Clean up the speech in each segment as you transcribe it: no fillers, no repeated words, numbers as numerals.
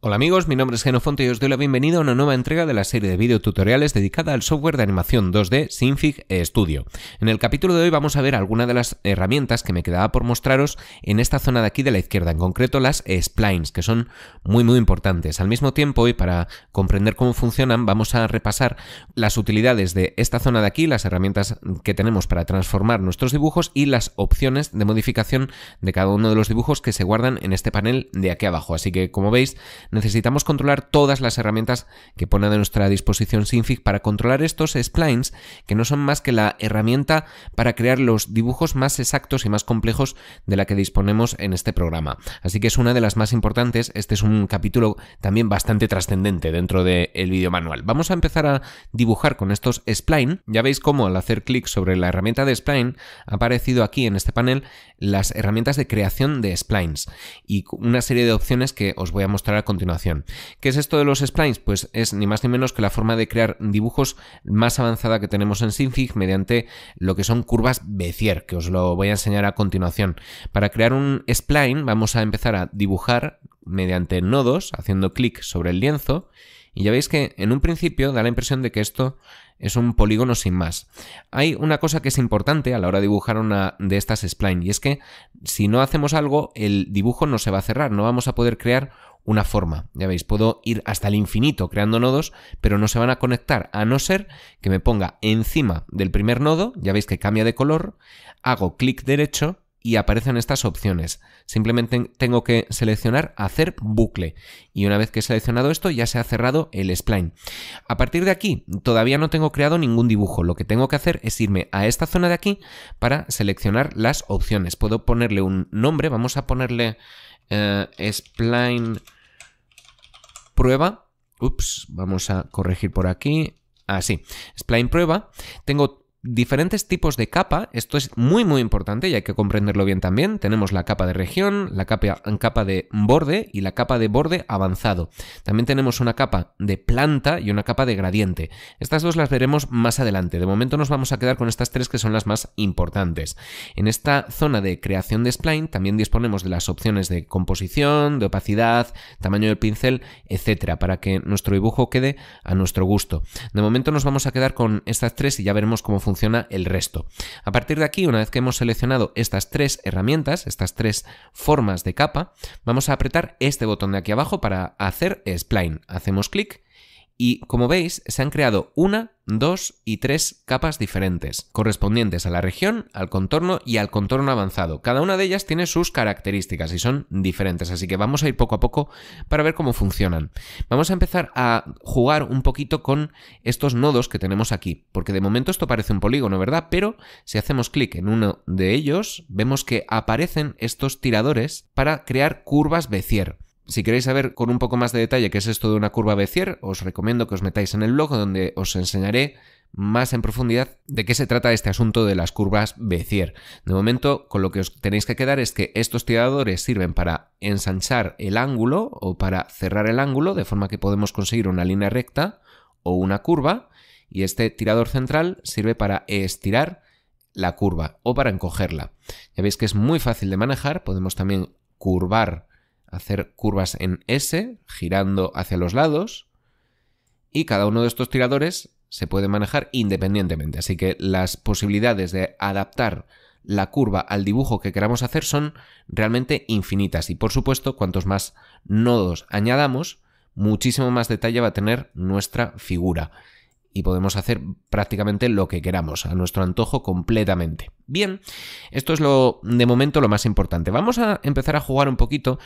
Hola amigos, mi nombre es Genofonte y os doy la bienvenida a una nueva entrega de la serie de videotutoriales dedicada al software de animación 2D Synfig Studio. En el capítulo de hoy vamos a ver algunas de las herramientas que me quedaba por mostraros en esta zona de aquí de la izquierda, en concreto las splines, que son muy importantes. Al mismo tiempo, y para comprender cómo funcionan, vamos a repasar las utilidades de esta zona de aquí, las herramientas que tenemos para transformar nuestros dibujos y las opciones de modificación de cada uno de los dibujos que se guardan en este panel de aquí abajo. Así que, como veis, necesitamos controlar todas las herramientas que pone a nuestra disposición Synfig para controlar estos splines, que no son más que la herramienta para crear los dibujos más exactos y más complejos de la que disponemos en este programa. Así que es una de las más importantes. Este es un capítulo también bastante trascendente dentro del vídeo manual. Vamos a empezar a dibujar con estos spline. Ya veis cómo al hacer clic sobre la herramienta de spline ha aparecido aquí en este panel las herramientas de creación de splines y una serie de opciones que os voy a mostrar a continuación. ¿Qué es esto de los splines? Pues es ni más ni menos que la forma de crear dibujos más avanzada que tenemos en Synfig mediante lo que son curvas Bézier, que os lo voy a enseñar a continuación. Para crear un spline vamos a empezar a dibujar mediante nodos, haciendo clic sobre el lienzo, y ya veis que en un principio da la impresión de que esto es un polígono sin más. Hay una cosa que es importante a la hora de dibujar una de estas splines, y es que si no hacemos algo, el dibujo no se va a cerrar, no vamos a poder crear una forma. Ya veis, puedo ir hasta el infinito creando nodos, pero no se van a conectar, a no ser que me ponga encima del primer nodo. Ya veis que cambia de color, hago clic derecho y aparecen estas opciones. Simplemente tengo que seleccionar hacer bucle, y una vez que he seleccionado esto ya se ha cerrado el spline. A partir de aquí todavía no tengo creado ningún dibujo. Lo que tengo que hacer es irme a esta zona de aquí para seleccionar las opciones. Puedo ponerle un nombre, vamos a ponerle spline prueba. Vamos a corregir por aquí. Así, spline prueba. Tengo diferentes tipos de capa. Esto es muy importante y hay que comprenderlo bien también. Tenemos la capa de región, la capa de borde y la capa de borde avanzado. También tenemos una capa de planta y una capa de gradiente. Estas dos las veremos más adelante. De momento nos vamos a quedar con estas tres, que son las más importantes. En esta zona de creación de spline también disponemos de las opciones de composición, de opacidad, tamaño del pincel, etcétera, para que nuestro dibujo quede a nuestro gusto. De momento nos vamos a quedar con estas tres y ya veremos cómo funciona el resto. A partir de aquí, una vez que hemos seleccionado estas tres herramientas, estas tres formas de capa, vamos a apretar este botón de aquí abajo para hacer spline. Hacemos clic y, como veis, se han creado 1, 2 y 3 capas diferentes, correspondientes a la región, al contorno y al contorno avanzado. Cada una de ellas tiene sus características y son diferentes, así que vamos a ir poco a poco para ver cómo funcionan. Vamos a empezar a jugar un poquito con estos nodos que tenemos aquí, porque de momento esto parece un polígono, ¿verdad? Pero si hacemos clic en uno de ellos, vemos que aparecen estos tiradores para crear curvas Bézier. Si queréis saber con un poco más de detalle qué es esto de una curva Bézier, os recomiendo que os metáis en el blog, donde os enseñaré más en profundidad de qué se trata este asunto de las curvas Bézier. De momento, con lo que os tenéis que quedar es que estos tiradores sirven para ensanchar el ángulo o para cerrar el ángulo, de forma que podemos conseguir una línea recta o una curva, y este tirador central sirve para estirar la curva o para encogerla. Ya veis que es muy fácil de manejar. Podemos también hacer curvas en S, girando hacia los lados, y cada uno de estos tiradores se puede manejar independientemente, así que las posibilidades de adaptar la curva al dibujo que queramos hacer son realmente infinitas, y por supuesto, cuantos más nodos añadamos, muchísimo más detalle va a tener nuestra figura. Y podemos hacer prácticamente lo que queramos, a nuestro antojo completamente. Bien, esto es de momento lo más importante. Vamos a empezar a jugar un poquito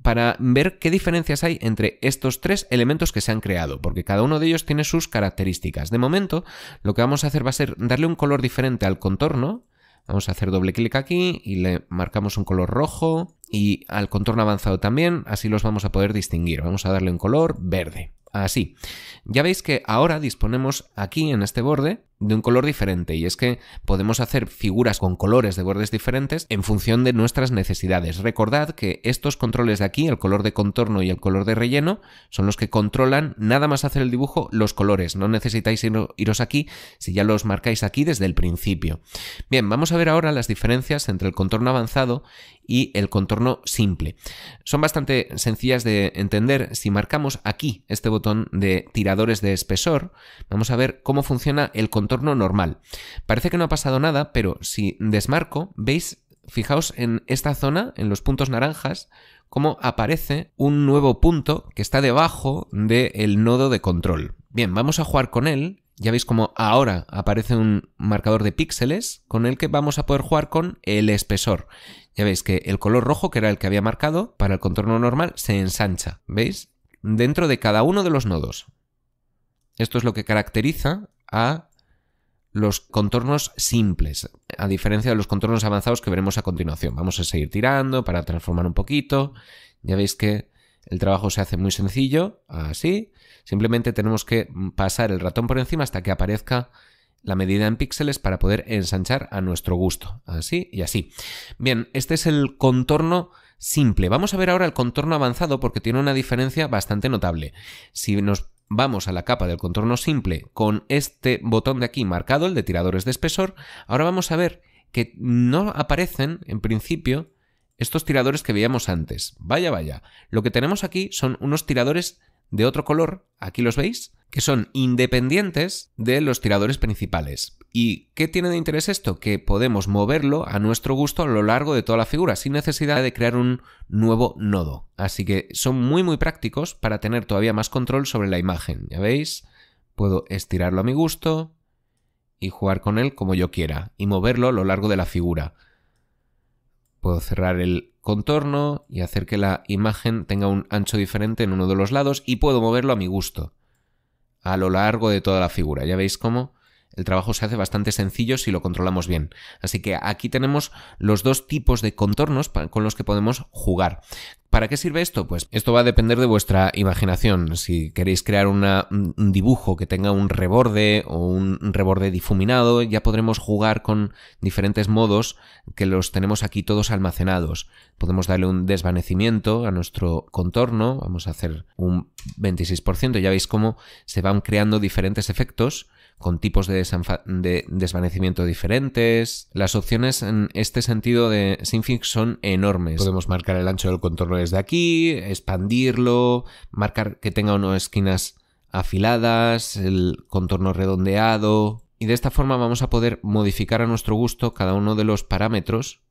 para ver qué diferencias hay entre estos tres elementos que se han creado, porque cada uno de ellos tiene sus características. De momento, lo que vamos a hacer va a ser darle un color diferente al contorno. Vamos a hacer doble clic aquí y le marcamos un color rojo, y al contorno avanzado también, así los vamos a poder distinguir. Vamos a darle un color verde. Así. Ya veis que ahora disponemos aquí en este borde de un color diferente, y es que podemos hacer figuras con colores de bordes diferentes en función de nuestras necesidades. Recordad que estos controles de aquí, el color de contorno y el color de relleno, son los que controlan nada más hacer el dibujo los colores. No necesitáis iros aquí si ya los marcáis aquí desde el principio. Bien, vamos a ver ahora las diferencias entre el contorno avanzado y el contorno simple. Son bastante sencillas de entender. Si marcamos aquí este botón de tiradores de espesor, vamos a ver cómo funciona el contorno normal. Parece que no ha pasado nada, pero si desmarco, veis, fijaos en esta zona, en los puntos naranjas, cómo aparece un nuevo punto que está debajo del nodo de control. Bien, vamos a jugar con él. Ya veis cómo ahora aparece un marcador de píxeles con el que vamos a poder jugar con el espesor. Ya veis que el color rojo, que era el que había marcado para el contorno normal, se ensancha. ¿Veis? Dentro de cada uno de los nodos. Esto es lo que caracteriza a los contornos simples, a diferencia de los contornos avanzados que veremos a continuación. Vamos a seguir tirando para transformar un poquito. Ya veis que el trabajo se hace muy sencillo, así. Simplemente tenemos que pasar el ratón por encima hasta que aparezca la medida en píxeles para poder ensanchar a nuestro gusto. Así y así. Bien, este es el contorno simple. Vamos a ver ahora el contorno avanzado porque tiene una diferencia bastante notable. Si nos vamos a la capa del contorno simple con este botón de aquí marcado, el de tiradores de espesor, ahora vamos a ver que no aparecen en principio estos tiradores que veíamos antes. Vaya, vaya. Lo que tenemos aquí son unos tiradores de otro color, aquí los veis, que son independientes de los tiradores principales. ¿Y qué tiene de interés esto? Que podemos moverlo a nuestro gusto a lo largo de toda la figura, sin necesidad de crear un nuevo nodo. Así que son muy prácticos para tener todavía más control sobre la imagen. Ya veis, puedo estirarlo a mi gusto y jugar con él como yo quiera, y moverlo a lo largo de la figura. Puedo cerrar el contorno y hacer que la imagen tenga un ancho diferente en uno de los lados, y puedo moverlo a mi gusto a lo largo de toda la figura. Ya veis cómo el trabajo se hace bastante sencillo si lo controlamos bien. Así que aquí tenemos los dos tipos de contornos con los que podemos jugar. ¿Para qué sirve esto? Pues esto va a depender de vuestra imaginación. Si queréis crear un dibujo que tenga un reborde o un reborde difuminado, ya podremos jugar con diferentes modos que los tenemos aquí todos almacenados. Podemos darle un desvanecimiento a nuestro contorno. Vamos a hacer un 26%. Ya veis cómo se van creando diferentes efectos con tipos de desvanecimiento diferentes. Las opciones en este sentido de Synfig son enormes. Podemos marcar el ancho del contorno desde aquí, expandirlo, marcar que tenga unas esquinas afiladas, el contorno redondeado, y de esta forma vamos a poder modificar a nuestro gusto cada uno de los parámetros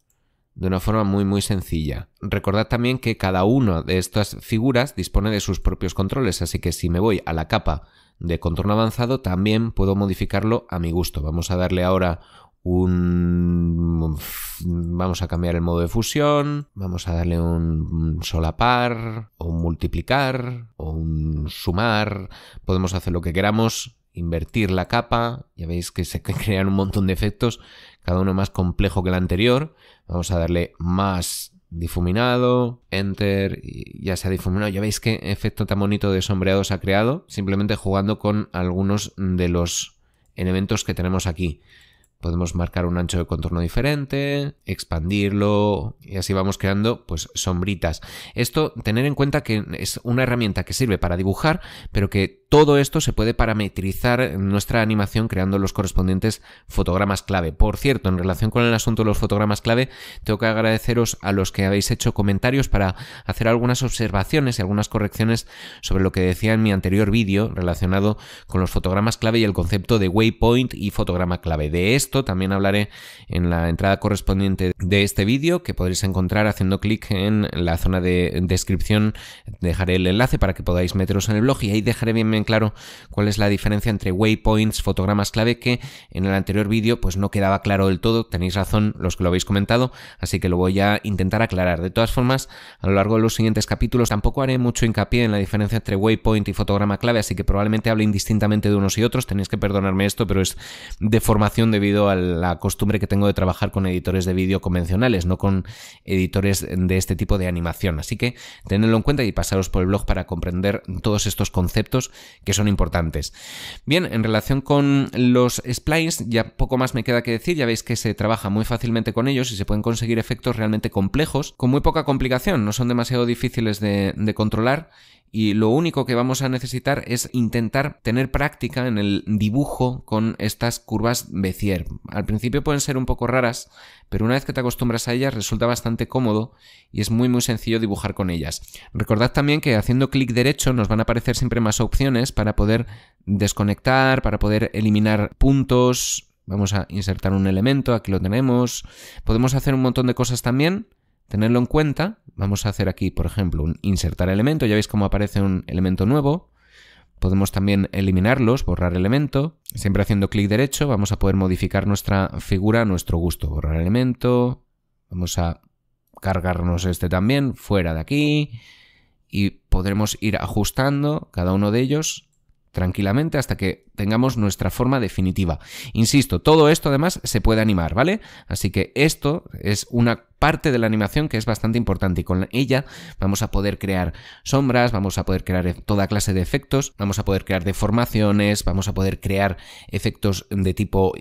de una forma muy sencilla. Recordad también que cada una de estas figuras dispone de sus propios controles, así que si me voy a la capa de contorno avanzado también puedo modificarlo a mi gusto. Vamos a darle ahora vamos a cambiar el modo de fusión, vamos a darle un solapar, o un multiplicar, o un sumar. Podemos hacer lo que queramos, invertir la capa. Ya veis que se crean un montón de efectos, cada uno más complejo que el anterior. Vamos a darle más difuminado, enter, y ya se ha difuminado. Ya veis qué efecto tan bonito de sombreado se ha creado simplemente jugando con algunos de los elementos que tenemos aquí. Podemos marcar un ancho de contorno diferente, expandirlo, y así vamos creando pues sombritas. Esto, tener en cuenta que es una herramienta que sirve para dibujar, pero que todo esto se puede parametrizar en nuestra animación creando los correspondientes fotogramas clave. Por cierto, en relación con el asunto de los fotogramas clave, tengo que agradeceros a los que habéis hecho comentarios para hacer algunas observaciones y algunas correcciones sobre lo que decía en mi anterior vídeo relacionado con los fotogramas clave y el concepto de waypoint y fotograma clave. De esto también hablaré en la entrada correspondiente de este vídeo, que podréis encontrar haciendo clic en la zona de descripción. Dejaré el enlace para que podáis meteros en el blog, y ahí dejaré bien claro cuál es la diferencia entre waypoints, fotogramas clave, que en el anterior vídeo pues no quedaba claro del todo. Tenéis razón los que lo habéis comentado, así que lo voy a intentar aclarar. De todas formas, a lo largo de los siguientes capítulos tampoco haré mucho hincapié en la diferencia entre waypoint y fotograma clave, así que probablemente hable indistintamente de unos y otros. Tenéis que perdonarme esto, pero es de formación debido a la costumbre que tengo de trabajar con editores de vídeo convencionales, no con editores de este tipo de animación. Así que tenedlo en cuenta y pasaros por el blog para comprender todos estos conceptos que son importantes. Bien, en relación con los splines, ya poco más me queda que decir. Ya veis que se trabaja muy fácilmente con ellos y se pueden conseguir efectos realmente complejos con muy poca complicación, no son demasiado difíciles de controlar. Y lo único que vamos a necesitar es intentar tener práctica en el dibujo con estas curvas Bézier. Al principio pueden ser un poco raras, pero una vez que te acostumbras a ellas resulta bastante cómodo y es muy sencillo dibujar con ellas. Recordad también que haciendo clic derecho nos van a aparecer siempre más opciones para poder desconectar, para poder eliminar puntos. Vamos a insertar un elemento, aquí lo tenemos. Podemos hacer un montón de cosas también. Tenerlo en cuenta, vamos a hacer aquí, por ejemplo, un insertar elemento, ya veis cómo aparece un elemento nuevo. Podemos también eliminarlos, borrar elemento. Siempre haciendo clic derecho vamos a poder modificar nuestra figura a nuestro gusto. Borrar elemento, vamos a cargarnos este también, fuera de aquí. Y podremos ir ajustando cada uno de ellos tranquilamente hasta que tengamos nuestra forma definitiva. Insisto, todo esto además se puede animar, ¿vale? Así que esto es una parte de la animación que es bastante importante y con ella vamos a poder crear sombras, vamos a poder crear toda clase de efectos, vamos a poder crear deformaciones, vamos a poder crear efectos de tipo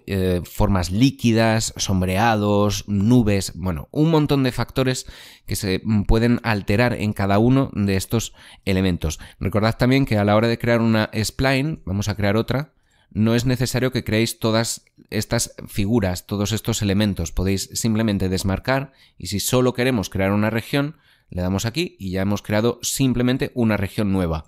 formas líquidas, sombreados, nubes, bueno, un montón de factores que se pueden alterar en cada uno de estos elementos. Recordad también que a la hora de crear una spline, vamos a crear otra, no es necesario que creéis todas estas figuras, todos estos elementos. Podéis simplemente desmarcar y si solo queremos crear una región, le damos aquí y ya hemos creado simplemente una región nueva,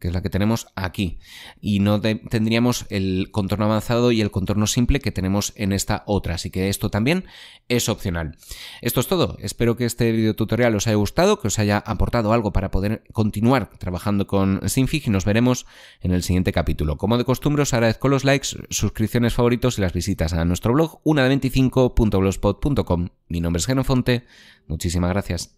que es la que tenemos aquí. Y no tendríamos el contorno avanzado y el contorno simple que tenemos en esta otra. Así que esto también es opcional. Esto es todo. Espero que este video tutorial os haya gustado, que os haya aportado algo para poder continuar trabajando con Synfig y nos veremos en el siguiente capítulo. Como de costumbre os agradezco los likes, suscripciones, favoritos y las visitas a nuestro blog, unade25.blogspot.com. Mi nombre es Genofonte. Muchísimas gracias.